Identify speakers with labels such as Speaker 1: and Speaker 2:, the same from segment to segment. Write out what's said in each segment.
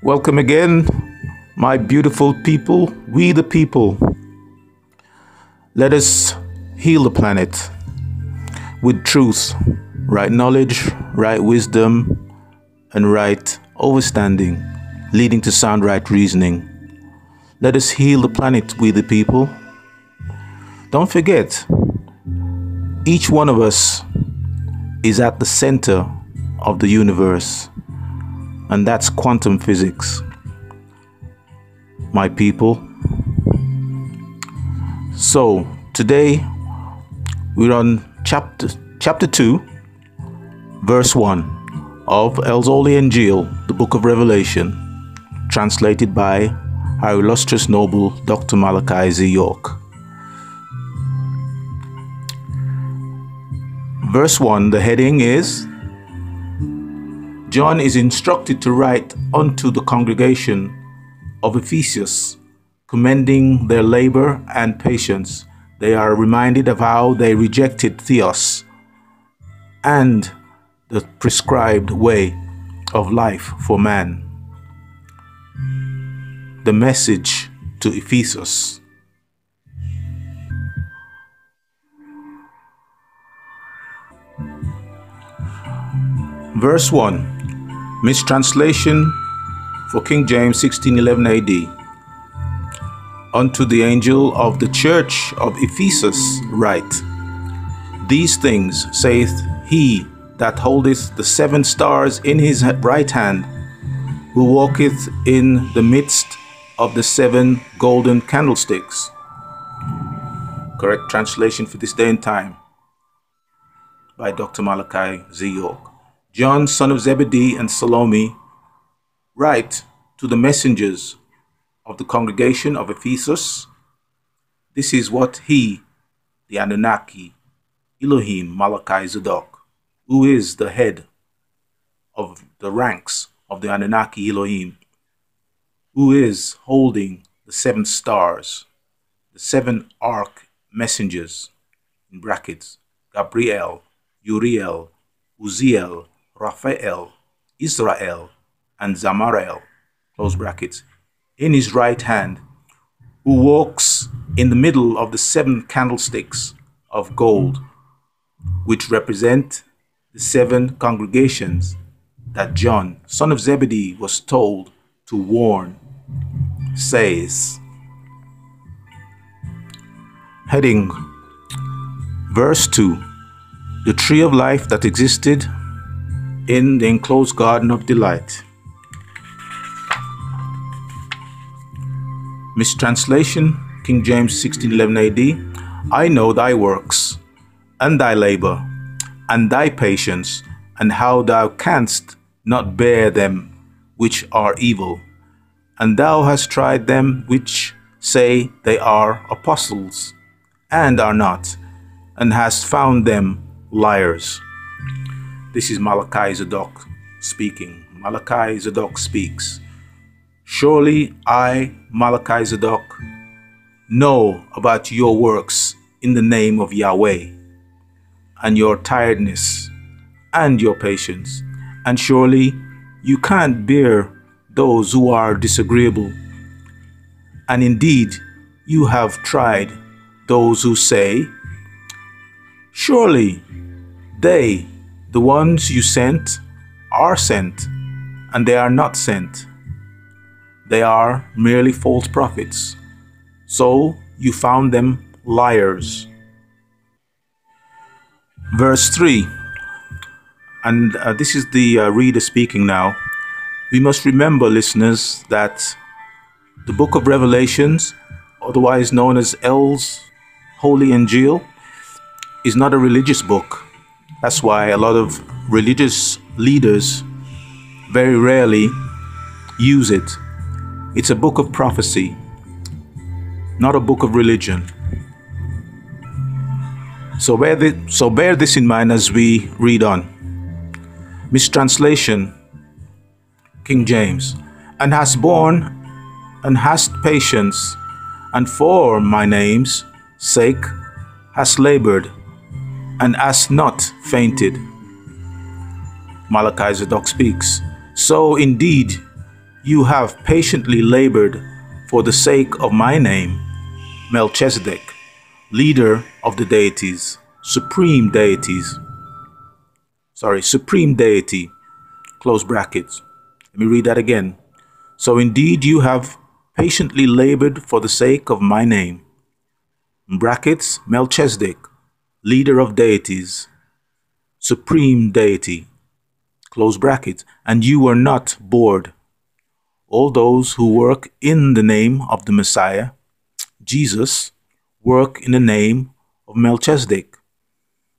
Speaker 1: Welcome again, my beautiful people, we the people. Let us heal the planet with truth, right knowledge, right wisdom, and right understanding, leading to sound right reasoning. Let us heal the planet, we the people. Don't forget, each one of us is at the center of the universe, and that's quantum physics, my people. So today we're on chapter 2, verse 1 of Enjiyl-The, the book of Revelation, translated by our illustrious noble Dr. Malachi Z. York. Verse 1, the heading is, John is instructed to write unto the congregation of Ephesus, commending their labor and patience. They are reminded of how they rejected theos and the prescribed way of life for man. The message to Ephesus. Verse 1. Mistranslation for King James 1611 AD. Unto the angel of the church of Ephesus write, These things saith he that holdeth the 7 stars in his right hand, who walketh in the midst of the 7 golden candlesticks. Correct translation for this day and time by Dr. Malachi Z. York. John, son of Zebedee, and Salome write to the messengers of the congregation of Ephesus. This is what he, the Anunnaki, Elohim, Malachi Zadok, who is the head of the ranks of the Anunnaki Elohim, who is holding the 7 stars, the 7 arch messengers, in brackets, Gabriel, Uriel, Uziel, Raphael, Israel, and Zamarael, close brackets, in his right hand, who walks in the middle of the 7 candlesticks of gold, which represent the 7 congregations that John, son of Zebedee, was told to warn, says. Heading, verse 2, the tree of life that existed in the enclosed garden of delight. Mistranslation, King James 1611 AD. I know thy works, and thy labor, and thy patience, and how thou canst not bear them which are evil. And thou hast tried them which say they are apostles, and are not, and hast found them liars. This is Malachi Zadok speaking. Malachi Zadok speaks. Surely I, Malachi Zadok, know about your works in the name of Yahweh, and your tiredness, and your patience. And surely you can't bear those who are disagreeable. And indeed, you have tried those who say, Surely they, the ones you sent, are sent, and they are not sent. They are merely false prophets. So you found them liars. Verse 3, and this is the reader speaking now. We must remember, listeners, that the book of Revelations, otherwise known as L's Holy Enjiyl, is not a religious book. That's why a lot of religious leaders very rarely use it. It's a book of prophecy, not a book of religion. So bear this in mind as we read on. Mistranslation, King James, and hast borne and hast patience, and for my name's sake hast labored, and hast not fainted. Malachi Zadok speaks. So indeed, You have patiently labored for the sake of my name, Melchizedek, leader of the deities, supreme deity, close brackets. Let me read that again. So indeed you have patiently labored for the sake of my name, brackets, Melchizedek, leader of deities, supreme deity, close brackets, and you were not bored. All those who work in the name of the Messiah, Jesus, work in the name of Melchizedek,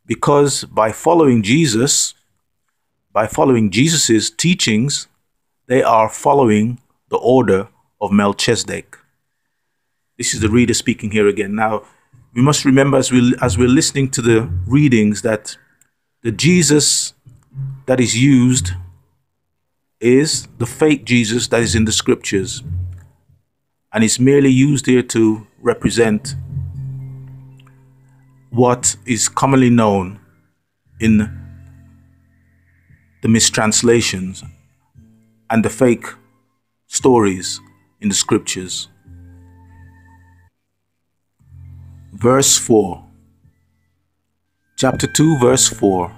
Speaker 1: because by following Jesus's teachings, they are following the order of Melchizedek. This is the reader speaking here again. Now, we must remember as we're listening to the readings that the Jesus that is used is the fake Jesus that is in the scriptures, and it's merely used here to represent what is commonly known in the mistranslations and the fake stories in the scriptures. Verse 4. Chapter 2, verse 4.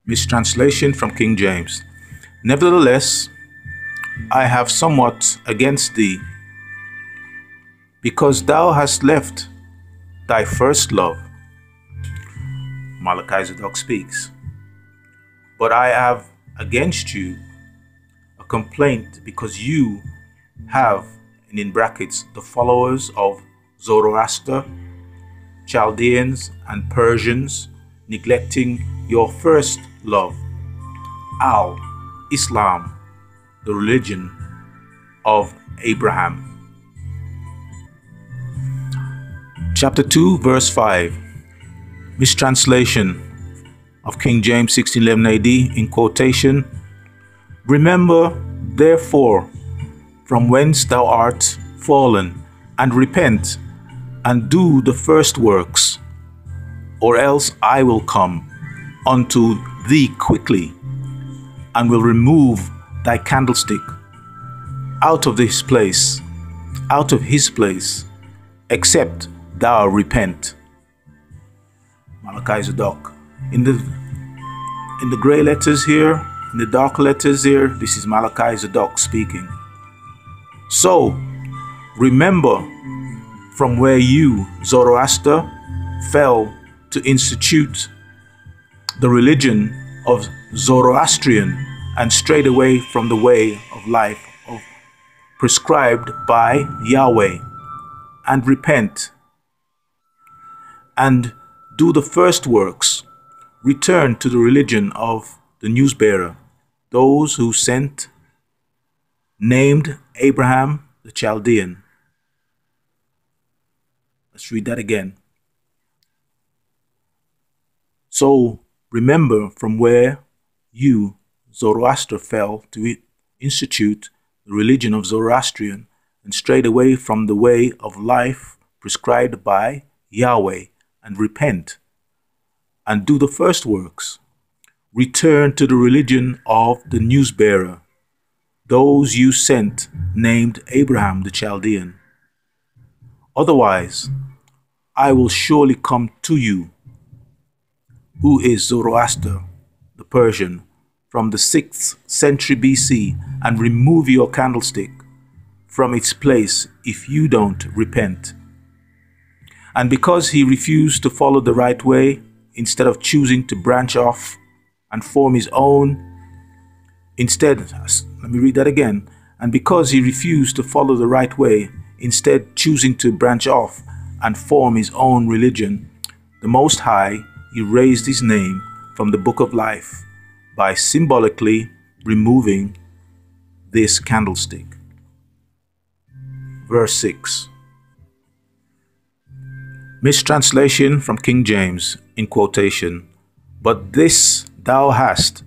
Speaker 1: Mistranslation from King James. Nevertheless, I have somewhat against thee, because thou hast left thy first love. Malachi speaks. But I have against you a complaint, because you have, and in brackets, the followers of Zoroaster, Chaldeans, and Persians, neglecting your first love, Islam, the religion of Abraham. Chapter 2, verse 5. Mistranslation of King James 1611 AD in quotation. Remember, therefore, from whence thou art fallen, and repent, and do the first works, or else I will come unto thee quickly, and will remove thy candlestick out of his place, except thou repent. Malachi. In the gray letters here, in the dark letters here, this is Malachi speaking. So, remember from where you, Zoroaster, fell to institute the religion of Zoroastrian, and strayed away from the way of life prescribed by Yahweh, and repent, and do the first works, return to the religion of the newsbearer, those who sent, named Abraham the Chaldean. Let's read that again. So remember from where you, Zoroaster, fell to institute the religion of Zoroastrian, and strayed away from the way of life prescribed by Yahweh, and repent, and do the first works, return to the religion of the newsbearer, those you sent, named Abraham the Chaldean. Otherwise, I will surely come to you, who is Zoroaster the Persian, from the 6th century BC, and remove your candlestick from its place if you don't repent. And because he refused to follow the right way, instead of choosing to branch off and form his own, let me read that again. And because he refused to follow the right way, instead choosing to branch off and form his own religion, the Most High erased his name from the book of life by symbolically removing this candlestick. Verse 6. Mistranslation from King James in quotation. But this thou hast,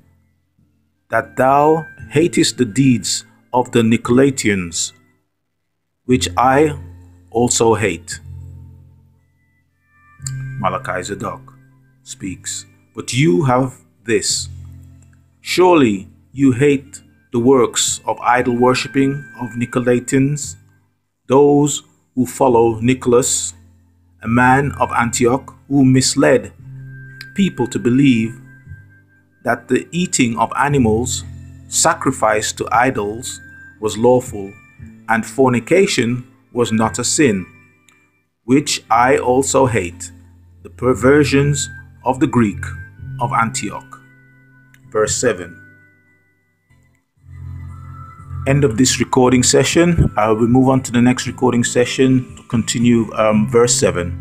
Speaker 1: that thou hatest the deeds of the Nicolaitans, which I also hate. Malachi speaks. But you have this, Surely you hate the works of idol worshipping of Nicolaitans, those who follow Nicholas, a man of Antioch, who misled people to believe that the eating of animals sacrificed to idols was lawful, and fornication was not a sin, which I also hate, the perversions of the Greek of Antioch. Verse 7. End of this recording session. We move on to the next recording session to continue verse 7.